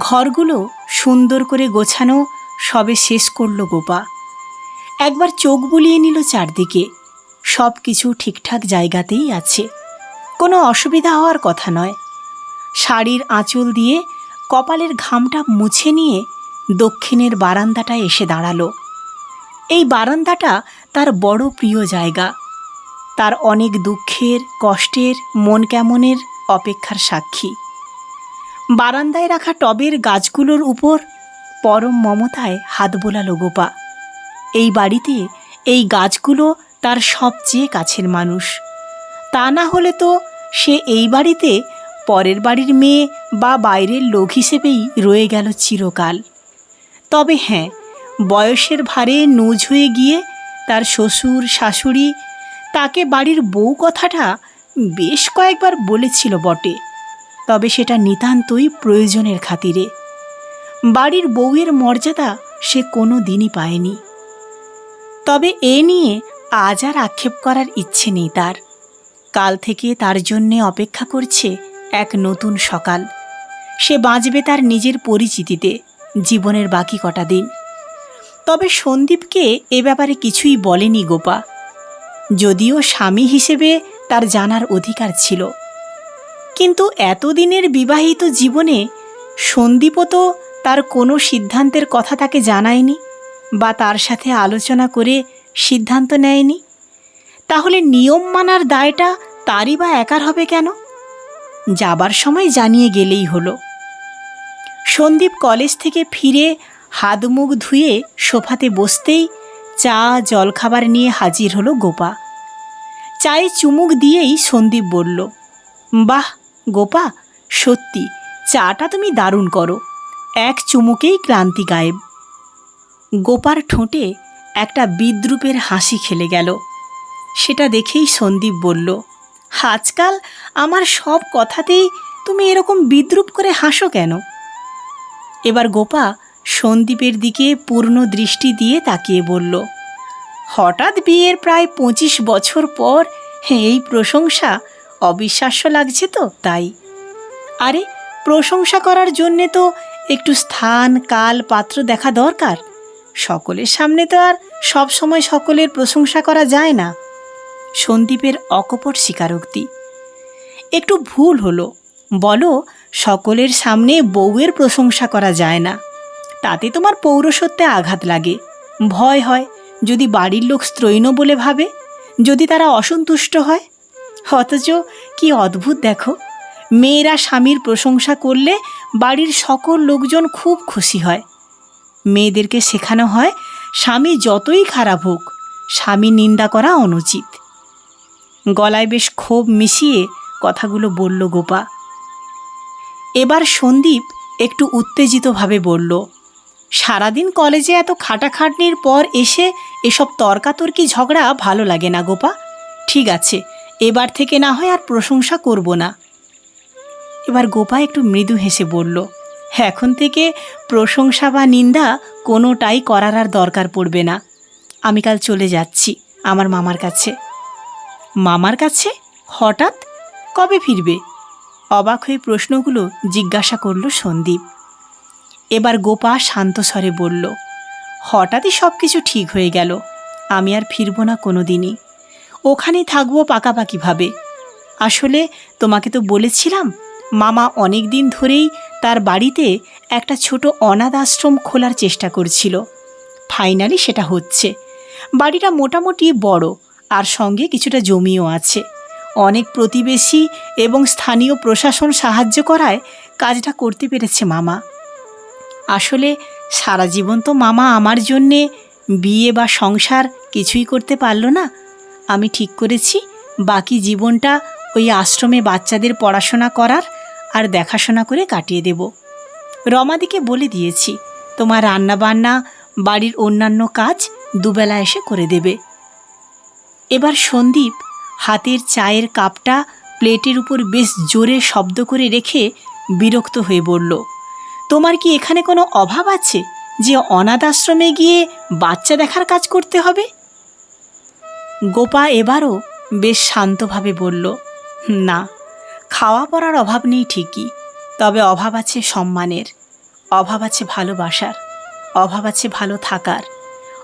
ঘরগুলো সুন্দর করে গোছানো সবে শেষ করল গোপা। একবার চোখ বুলিয়ে নিল চারদিকে। সব কিছু ঠিকঠাক জায়গাতেই আছে, কোনো অসুবিধা হওয়ার কথা নয়। শাড়ির আঁচল দিয়ে কপালের ঘামটা মুছে নিয়ে দক্ষিণের বারান্দাটায় এসে দাঁড়ালো। এই বারান্দাটা তার বড় প্রিয় জায়গা। তার অনেক দুঃখের, কষ্টের, মন কেমনের অপেক্ষার সাক্ষী। বারান্দায় রাখা টবের গাছগুলোর উপর পরম মমতায় হাত বোলালো গোপা। এই বাড়িতে এই গাছগুলো তার সবচেয়ে কাছের মানুষ। তা না হলে তো সে এই বাড়িতে পরের বাড়ির মেয়ে বা বাইরের লোক হিসেবেই রয়ে গেল চিরকাল। তবে হ্যাঁ, বয়সের ভারে নুজ হয়ে গিয়ে তার শ্বশুর শাশুড়ি তাকে বাড়ির বউ কথাটা বেশ কয়েকবার বলেছিল বটে, তবে সেটা নিতান্তই প্রয়োজনের খাতিরে। বাড়ির বউয়ের মর্যাদা সে কোনো দিনই পায়নি। তবে এ নিয়ে আজ আর আক্ষেপ করার ইচ্ছে নেই তার। কাল থেকে তার জন্যে অপেক্ষা করছে এক নতুন সকাল। সে বাঁচবে তার নিজের পরিচিতিতে জীবনের বাকি কটা দিন। তবে সন্দীপকে এ ব্যাপারে কিছুই বলেনি গোপা, যদিও স্বামী হিসেবে তার জানার অধিকার ছিল। কিন্তু এতদিনের বিবাহিত জীবনে সন্দীপও তো তার কোনো সিদ্ধান্তের কথা তাকে জানায়নি বা তার সাথে আলোচনা করে সিদ্ধান্ত নেয়নি। তাহলে নিয়ম মানার দায়টা তারই বা একার হবে কেন? যাবার সময় জানিয়ে গেলেই হলো। সন্দীপ কলেজ থেকে ফিরে হাত মুখ ধুয়ে সোফাতে বসতেই চা জলখাবার নিয়ে হাজির হলো গোপা। চায়ে চুমুক দিয়েই সন্দীপ বলল, বাহ গোপা, সত্যি চাটা তুমি দারুণ করো, এক চুমুকেই ক্লান্তি গায়েব। গোপার ঠোঁটে একটা বিদ্রূপের হাসি খেলে গেল। সেটা দেখেই সন্দীপ বলল, আজকাল আমার সব কথাতেই তুমি এরকম বিদ্রূপ করে হাসো কেন? এবার গোপা সন্দীপের দিকে পূর্ণ দৃষ্টি দিয়ে তাকিয়ে বলল, হঠাৎ বিয়ের প্রায় 25 বছর পর এই প্রশংসা অবিশ্বাস্য লাগছে তো তাই। আরে প্রশংসা করার জন্যে তো একটু স্থান কাল পাত্র দেখা দরকার। সকলের সামনে তো আর সব সময় সকলের প্রশংসা করা যায় না। সন্দীপের অকপট স্বীকারোক্তি। একটু ভুল হলো, বলো সকলের সামনে বউয়ের প্রশংসা করা যায় না। তাতে তোমার পৌরসত্বে আঘাত লাগে, ভয় হয় যদি বাড়ির লোক স্ত্রৈণ বলে ভাবে, যদি তারা অসন্তুষ্ট হয়। অথচ কি অদ্ভুত দেখো, মেয়েরা স্বামীর প্রশংসা করলে বাড়ির সকল লোকজন খুব খুশি হয়। মেয়েদেরকে শেখানো হয় স্বামী যতই খারাপ হোক স্বামী নিন্দা করা অনুচিত। গলায় বেশ ক্ষোভ মিশিয়ে কথাগুলো বলল গোপা। এবার সন্দীপ একটু উত্তেজিতভাবে বলল, সারাদিন কলেজে এত খাটাখাটনির পর এসে এসব তর্কাতর্কি ঝগড়া ভালো লাগে না গোপা। ঠিক আছে, এবার থেকে না হয় আর প্রশংসা করব না। এবার গোপা একটু মৃদু হেসে বলল, এখন থেকে প্রশংসা বা নিন্দা কোনোটাই করার আর দরকার পড়বে না। আমি কাল চলে যাচ্ছি আমার মামার কাছে। মামার কাছে? হঠাৎ? কবে ফিরবে? অবাক হয়ে প্রশ্নগুলো জিজ্ঞাসা করল সন্দীপ। এবার গোপা শান্ত স্বরে বলল, হঠাৎই সব কিছু ঠিক হয়ে গেল। আমি আর ফিরব না কোনো দিনই, ওখানেই থাকবো পাকাপাকিভাবে। আসলে তোমাকে তো বলেছিলাম মামা অনেক দিন ধরেই তার বাড়িতে একটা ছোট অনাথ আশ্রম খোলার চেষ্টা করছিল। ফাইনালি সেটা হচ্ছে। বাড়িটা মোটামুটি বড়, আর সঙ্গে কিছুটা জমিও আছে। অনেক প্রতিবেশী এবং স্থানীয় প্রশাসন সাহায্য করায় কাজটা করতে পেরেছে মামা। আসলে সারা জীবন তো মামা আমার জন্যে বিয়ে বা সংসার কিছুই করতে পারল না। আমি ঠিক করেছি বাকি জীবনটা ওই আশ্রমে বাচ্চাদের পড়াশোনা করার আর দেখাশোনা করে কাটিয়ে দেব। রমাদিকে বলে দিয়েছি তোমার রান্নাবান্না, বাড়ির অন্যান্য কাজ দুবেলা এসে করে দেবে। এবার সন্দীপ হাতের চায়ের কাপটা প্লেটের উপর বেশ জোরে শব্দ করে রেখে বিরক্ত হয়ে বলল, তোমার কি এখানে কোনো অভাব আছে যে অনাথ আশ্রমে গিয়ে বাচ্চা দেখার কাজ করতে হবে? গোপা এবারও বেশ শান্তভাবে বলল, না, খাওয়া পড়ার অভাব নেই ঠিকই, তবে অভাব আছে সম্মানের। অভাব আছে ভালোবাসার, অভাব আছে ভালো থাকার,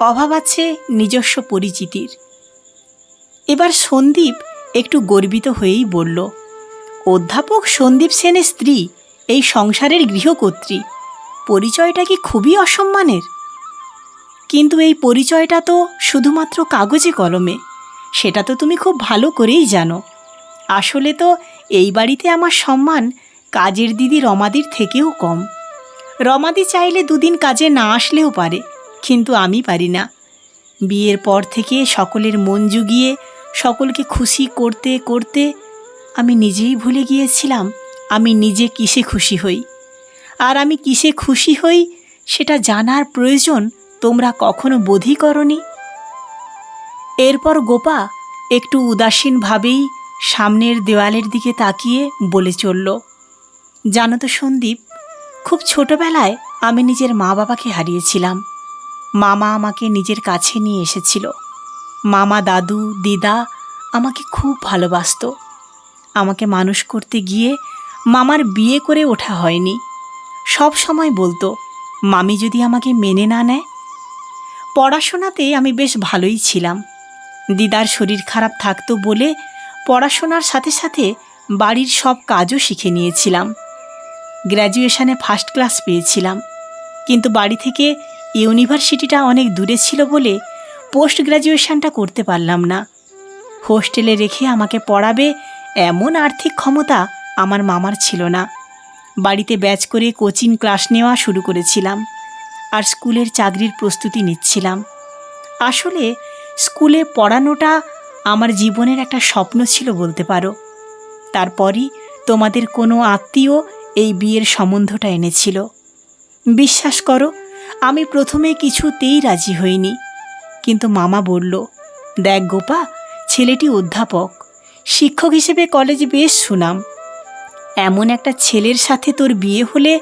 অভাব আছে নিজস্ব পরিচিতির। এবার সন্দীপ একটু গর্বিত হয়েই বলল, অধ্যাপক সন্দীপ সেনের স্ত্রী এই সংসারের গৃহকর্ত্রী, পরিচয়টা কি খুবই অসম্মানের? কিন্তু এই পরিচয়টা তো শুধুমাত্র কাগজে কলমে, সেটা তো তুমি খুব ভালো করেই জানো। আসলে তো এই বাড়িতে আমার সম্মান কাজের দিদি রমাদির থেকেও কম। রমাদি চাইলে দুদিন কাজে না আসলেও পারে, কিন্তু আমি পারি না। বিয়ের পর থেকে সকলের মন জুগিয়ে সকলকে খুশি করতে করতে আমি নিজেই ভুলে গিয়েছিলাম আমি নিজে কিসে খুশি হই। আর আমি কিসে খুশি হই সেটা জানার প্রয়োজন তোমরা কখনো বোধই করনি। এরপর গোপা একটু উদাসীনভাবেই সামনের দেওয়ালের দিকে তাকিয়ে বলে চলল, জানো তো সন্দীপ, খুব ছোটবেলায় আমি নিজের মা বাবাকে হারিয়েছিলাম। মামা আমাকে নিজের কাছে নিয়ে এসেছিল। মামা, দাদু, দিদা আমাকে খুব ভালোবাসতো। আমাকে মানুষ করতে গিয়ে মামার বিয়ে করে ওঠা হয়নি। সব সময় বলতো, মামি যদি আমাকে মেনে না নেয়। পড়াশোনাতে আমি বেশ ভালোই ছিলাম। দিদার শরীর খারাপ থাকতো বলে পড়াশোনার সাথে সাথে বাড়ির সব কাজও শিখে নিয়েছিলাম। গ্র্যাজুয়েশনে ফার্স্ট ক্লাস পেয়েছিলাম, কিন্তু বাড়ি থেকে ইউনিভার্সিটিটা অনেক দূরে ছিল বলে পোস্ট গ্র্যাজুয়েশনটা করতে পারলাম না। হোস্টেলে রেখে আমাকে পড়াবে এমন আর্থিক ক্ষমতা আমার মামার ছিল না। বাড়িতে ব্যাচ করে কোচিং ক্লাস নেওয়া শুরু করেছিলাম, আর স্কুলের চাকরির প্রস্তুতি নিচ্ছিলাম। আসলে স্কুলে পড়ানোটা আমার জীবনের একটা স্বপ্ন ছিল বলতে পারো। তারপরই তোমাদের কোনো আত্মীয় এই বিয়ের সম্বন্ধটা এনেছিল। বিশ্বাস করো, আমি প্রথমে কিছুতেই রাজি হইনি, কিন্তু মামা বলল, দেখ গোপা, ছেলেটি অধ্যাপক, শিক্ষক হিসেবে কলেজে বেশ সুনাম। এমন একটা ছেলের সাথে তোর বিয়ে হলে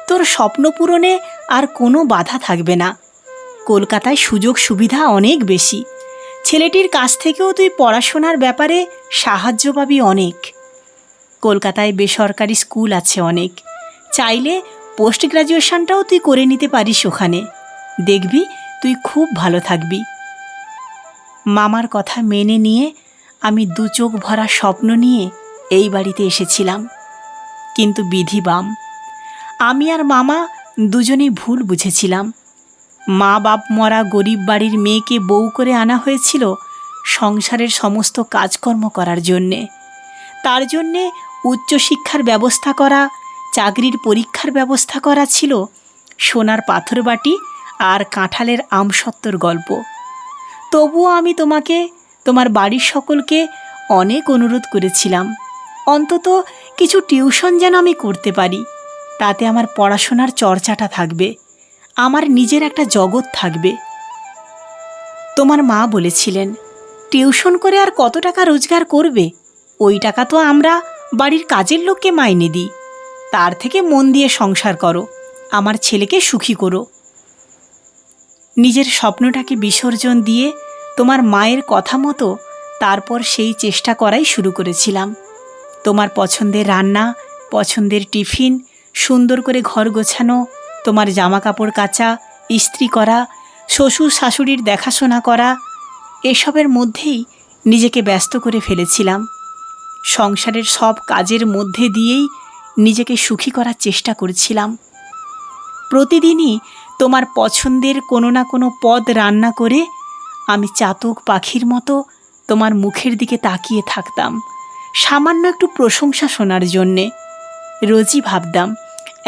তোর স্বপ্ন পূরণে আর কোনো বাধা থাকবে না। কলকাতায় সুযোগ সুবিধা অনেক বেশি। ছেলেটির কাছ থেকেও তুই পড়াশোনার ব্যাপারে সাহায্য পাবি অনেক। কলকাতায় বেসরকারি স্কুল আছে অনেক, চাইলে পোস্ট গ্র্যাজুয়েশনটাও তুই করে নিতে পারিস ওখানে। দেখবি তুই খুব ভালো থাকবি। মামার কথা মেনে নিয়ে আমি দু চোখ ভরা স্বপ্ন নিয়ে এই বাড়িতে এসেছিলাম। কিন্তু বিধি বাম, আমি আর মামা দুজনেই ভুল বুঝেছিলাম। মা বাপ মরা গরিব বাড়ির মেয়েকে বউ করে আনা হয়েছিল সংসারের সমস্ত কাজকর্ম করার জন্যে। তার জন্যে উচ্চশিক্ষার ব্যবস্থা করা, চাকরির পরীক্ষার ব্যবস্থা করা ছিল সোনার পাথর বাটি আর কাঁঠালের আমসত্ত্বর গল্প। তবুও আমি তোমাকে, তোমার বাড়ির সকলকে অনেক অনুরোধ করেছিলাম, অন্তত কিছু টিউশন যেন আমি করতে পারি। তাতে আমার পড়াশোনার চর্চাটা থাকবে, আমার নিজের একটা জগৎ থাকবে। তোমার মা বলেছিলেন, টিউশন করে আর কত টাকা রোজগার করবে? ওই টাকা তো আমরা বাড়ির কাজের লোককে মাইনে দিই। তার থেকে মন দিয়ে সংসার করো, আমার ছেলেকে সুখী করো। নিজের স্বপ্নটাকে বিসর্জন দিয়ে তোমার মায়ের কথা মতো তারপর সেই চেষ্টা করাই শুরু করেছিলাম। তোমার পছন্দের রান্না, পছন্দের টিফিন, সুন্দর করে ঘর গোছানো, তোমার জামা কাপড় কাচা, ইস্ত্রি করা, শ্বশুর শাশুড়ির দেখাশোনা করা, এসবের মধ্যেই নিজেকে ব্যস্ত করে ফেলেছিলাম। সংসারের সব কাজের মধ্যে দিয়েই নিজেকে সুখী করার চেষ্টা করছিলাম। প্রতিদিনই তোমার পছন্দের কোনো না কোনো পদ রান্না করে আমি চাতক পাখির মতো তোমার মুখের দিকে তাকিয়ে থাকতাম, সামান্য একটু প্রশংসা শোনার জন্যে। রোজই ভাবতাম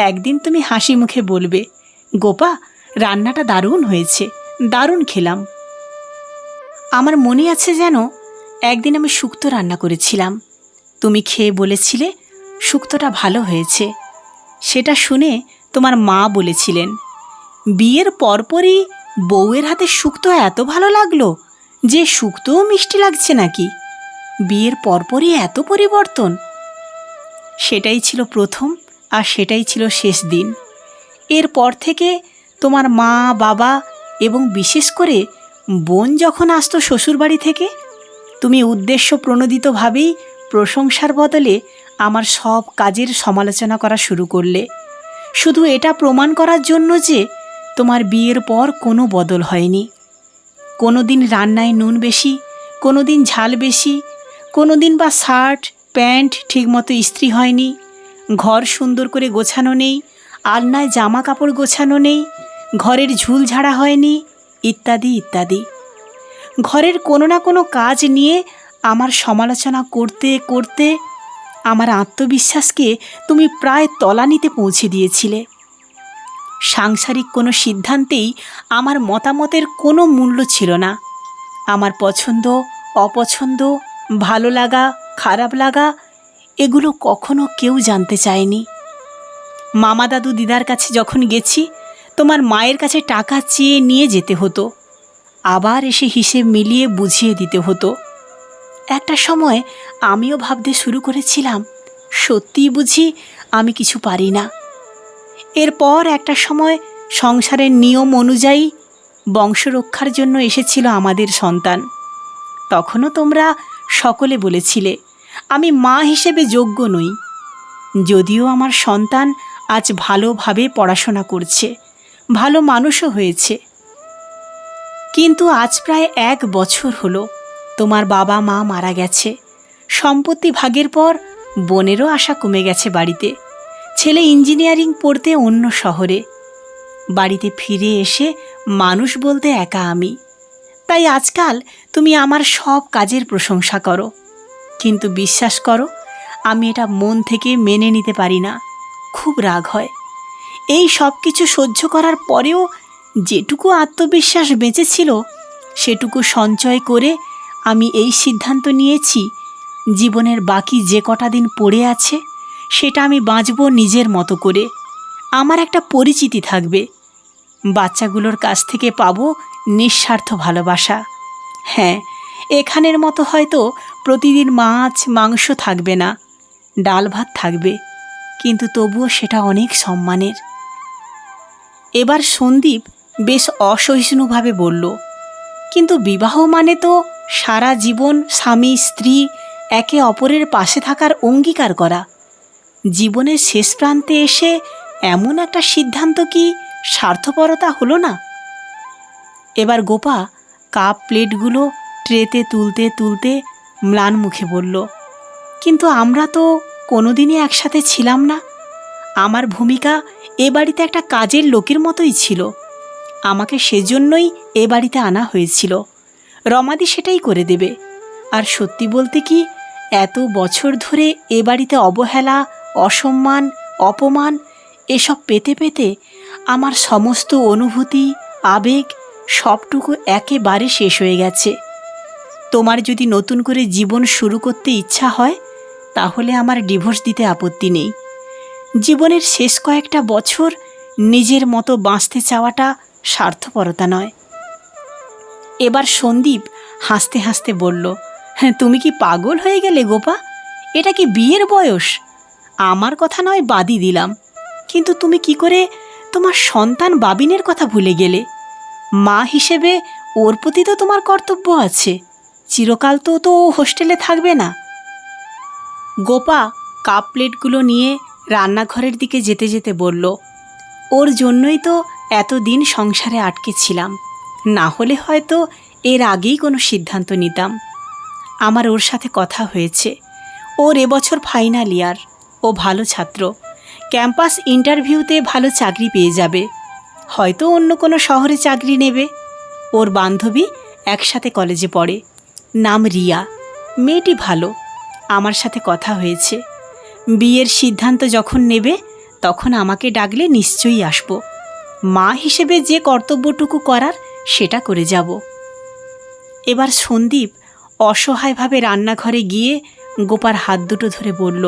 একদিন তুমি হাসি মুখে বলবে, গোপা, রান্নাটা দারুণ হয়েছে, দারুণ খেলাম। আমার মনে আছে যেন একদিন আমি শুক্তো রান্না করেছিলাম, তুমি খেয়ে বলেছিলে শুক্তোটা ভালো হয়েছে। সেটা শুনে তোমার মা বলেছিলেন, বিয়ের পরপরই বউয়ের হাতে শুক্তো এত ভালো লাগলো যে শুক্তোও মিষ্টি লাগছে নাকি? বিয়ের পরপরই এত পরিবর্তন। সেটাই ছিল প্রথম, আর সেটাই ছিল শেষ দিন। এরপর থেকে তোমার মা, বাবা এবং বিশেষ করে বোন যখন আসতো শ্বশুরবাড়ি থেকে, তুমি উদ্দেশ্য প্রণোদিতভাবেই প্রশংসার বদলে আমার সব কাজের সমালোচনা করা শুরু করলে। শুধু এটা প্রমাণ করার জন্য যে তোমার বিয়ের পর কোনো বদল হয়নি। কোনো দিন রান্নায় নুন বেশি, কোনো দিন ঝাল বেশি, কোনো দিন বা শার্ট প্যান্ট ঠিকমতো ইস্ত্রি হয়নি, ঘর সুন্দর করে গোছানো নেই, আলনায় জামা কাপড় গোছানো নেই, ঘরের ঝুল ঝাড়া হয়নি, ইত্যাদি ইত্যাদি। ঘরের কোনো না কোনো কাজ নিয়ে আমার সমালোচনা করতে করতে আমার আত্মবিশ্বাসকে তুমি প্রায় তলানিতে পৌঁছে দিয়েছিলে। সাংসারিক কোনো সিদ্ধান্তেই আমার মতামতের কোনো মূল্য ছিল না। আমার পছন্দ অপছন্দ, ভালো লাগা খারাপ লাগা এগুলো কখনো কেউ জানতে চায়নি। মামা দাদু দিদার কাছে যখন গেছি, তোমার মায়ের কাছে টাকা চেয়ে নিয়ে যেতে হতো, আবার এসে হিসেব মিলিয়ে বুঝিয়ে দিতে হতো। একটা সময় আমিও ভাবতে শুরু করেছিলাম, সত্যিই বুঝি আমি কিছু পারি না। এরপর একটা সময় সংসারের নিয়ম অনুযায়ী বংশরক্ষার জন্য এসেছিল আমাদের সন্তান। তখনও তোমরা সকলে বলেছিলে আমি মা হিসেবে যোগ্য নই, যদিও আমার সন্তান আজ ভালোভাবে পড়াশোনা করছে, ভালো মানুষও হয়েছে। কিন্তু আজ প্রায় 1 বছর হলো তোমার বাবা মা মারা গেছে। সম্পত্তি ভাগের পর বোনেরও আশা কমে গেছে বাড়িতে। ছেলে ইঞ্জিনিয়ারিং পড়তে অন্য শহরে। বাড়িতে ফিরে এসে মানুষ বলতে একা আমি। তাই আজকাল তুমি আমার সব কাজের প্রশংসা করো, কিন্তু বিশ্বাস করো আমি এটা মন থেকে মেনে নিতে পারি না। খুব রাগ হয়। এই সব কিছু সহ্য করার পরেও যেটুকু আত্মবিশ্বাস বেঁচেছিল সেটুকু সঞ্চয় করে আমি এই সিদ্ধান্ত নিয়েছি, জীবনের বাকি যে কটা দিন পড়ে আছে সেটা আমি বাঁচব নিজের মতো করে। আমার একটা পরিচিতি থাকবে, বাচ্চাগুলোর কাছ থেকে পাবো নিঃস্বার্থ ভালোবাসা। হ্যাঁ, এখানের মতো হয়তো প্রতিদিন মাছ মাংস থাকবে না, ডাল ভাত থাকবে, কিন্তু তবুও সেটা অনেক সম্মানের। এবার সন্দীপ বেশ অসহিষ্ণুভাবে বলল, কিন্তু বিবাহ মানে তো সারা জীবন স্বামী স্ত্রী একে অপরের পাশে থাকার অঙ্গীকার করা। জীবনের শেষ প্রান্তে এসে এমন একটা সিদ্ধান্ত কি স্বার্থপরতা হলো না? এবার গোপা কাপ প্লেটগুলো ট্রেতে তুলতে তুলতে ম্লান মুখে বলল, কিন্তু আমরা তো কোনোদিনই একসাথে ছিলাম না। আমার ভূমিকা এ বাড়িতে একটা কাজের লোকের মতোই ছিল। আমাকে সেজন্যই এ বাড়িতে আনা হয়েছিল। রমাদি সেটাই করে দেবে। আর সত্যি বলতে কি, এত বছর ধরে এ বাড়িতে অবহেলা অসম্মান অপমান এসব পেতে পেতে আমার সমস্ত অনুভূতি আবেগ সবটুকু একেবারে শেষ হয়ে গেছে। তোমার যদি নতুন করে জীবন শুরু করতে ইচ্ছা হয় তাহলে আমার ডিভোর্স দিতে আপত্তি নেই। জীবনের শেষ কয়েকটা বছর নিজের মতো বাঁচতে চাওয়াটা স্বার্থপরতা নয়। এবার সন্দীপ হাসতে হাসতে বলল, হ্যাঁ, তুমি কি পাগল হয়ে গেলে গোপা? এটা কি বিয়ের বয়স? আমার কথা নয় বাদই দিলাম, কিন্তু তুমি কি করে তোমার সন্তান বাবিনের কথা ভুলে গেলে? মা হিসেবে ওর প্রতি তো তোমার কর্তব্য আছে। চিরকাল তো ও হোস্টেলে থাকবে না। গোপা কাপ প্লেটগুলো নিয়ে রান্নাঘরের দিকে যেতে যেতে বলল, ওর জন্যই তো এতদিন সংসারে আটকে ছিলাম, না হলে হয়তো এর আগেই কোনো সিদ্ধান্ত নিতাম। আমার ওর সাথে কথা হয়েছে। ওর এবছর ফাইনাল ইয়ার। ও ভালো ছাত্র, ক্যাম্পাস ইন্টারভিউতে ভালো চাকরি পেয়ে যাবে, হয়তো অন্য কোনো শহরে চাকরি নেবে। ওর বান্ধবী একসাথে কলেজে পড়ে, নাম রিয়া। মেয়েটি ভালো, আমার সাথে কথা হয়েছে। বিয়ের সিদ্ধান্ত যখন নেবে তখন আমাকে ডাকলে নিশ্চয়ই আসব। মা হিসেবে যে কর্তব্যটুকু করার সেটা করে যাব। এবার সন্দীপ অসহায়ভাবে রান্নাঘরে গিয়ে গোপার হাত দুটো ধরে বলল,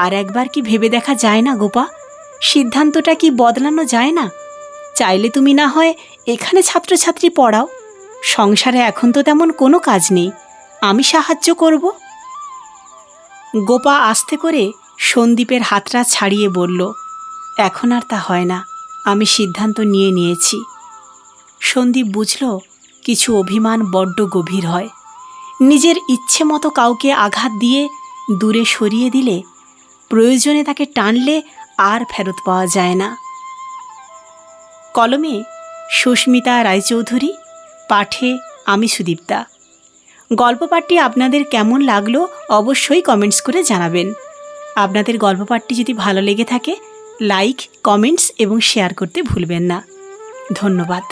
আর একবার কি ভেবে দেখা যায় না গোপা? সিদ্ধান্তটা কি বদলানো যায় না? চাইলে তুমি না হয় এখানে ছাত্রছাত্রী পড়াও। সংসারে এখন তো তেমন কোনো কাজ নেই, আমি সাহায্য করব। গোপা আস্তে করে সন্দীপের হাতটা ছাড়িয়ে বলল, এখন আর তা হয় না, আমি সিদ্ধান্ত নিয়ে নিয়েছি। সন্দীপ বুঝল কিছু অভিমান বড্ড গভীর হয়। নিজের ইচ্ছে মতো কাউকে আঘাত দিয়ে দূরে সরিয়ে দিলে, প্রয়োজনে তাকে টানলে আর ফেরত পাওয়া যায় না। কলমে সুস্মিতা রায়চৌধুরী, পাঠে আমি সুদীপ্তা। গল্প পাঠটি আপনাদের কেমন লাগলো অবশ্যই কমেন্টস করে জানাবেন। আপনাদের গল্প পাঠটি যদি ভালো লেগে থাকে লাইক, কমেন্টস এবং শেয়ার করতে ভুলবেন না। ধন্যবাদ।